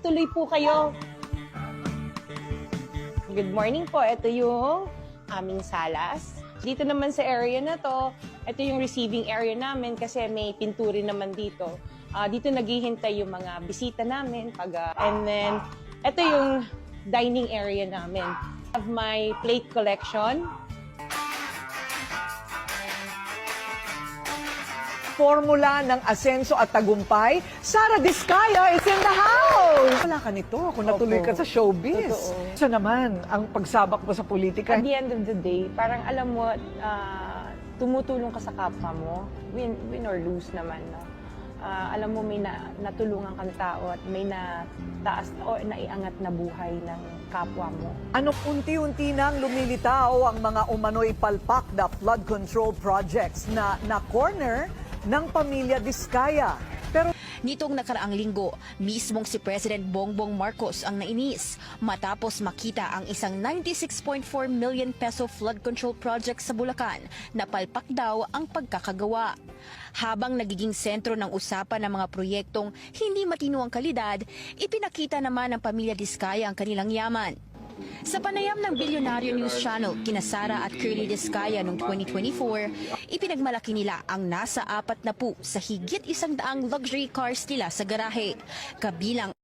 magpatuloy po kayo. Good morning po. Ito yung aming salas. Dito naman sa area na to, ito yung receiving area namin kasi may pinturin naman dito. Dito naghihintay yung mga bisita namin. And then, ito yung dining area namin. I have my plate collection. Formula ng asenso at tagumpay, Sara Diskaya is in the house! Wala ka nito kung natuloy ka sa showbiz. Totoo. Siya naman, ang pagsabak mo sa politika. At the end of the day, parang alam mo, tumutulong ka sa kapwa mo, win or lose naman. No? Alam mo, may natulungan kang tao at may nataas o naiangat na buhay ng kapwa mo. Ano unti-unti nang lumilitaw ang mga umano'y palpak na flood control projects na na-corner ng pamilya Diskaya. Pero Nitong nakaraang linggo, mismong si President Bongbong Marcos ang nainis matapos makita ang isang 96.4 million peso flood control project sa Bulacan na palpak daw ang pagkakagawa. Habang nagiging sentro ng usapan ng mga proyektong hindi matino ang kalidad, ipinakita naman ng pamilya Diskaya ang kanilang yaman. Sa panayam ng Bilyonaryo News Channel, kina Sara at Curly Diskaya noong 2024, ipinagmalaki nila ang nasa 40 sa higit 100 luxury cars nila sa garahe, kabilang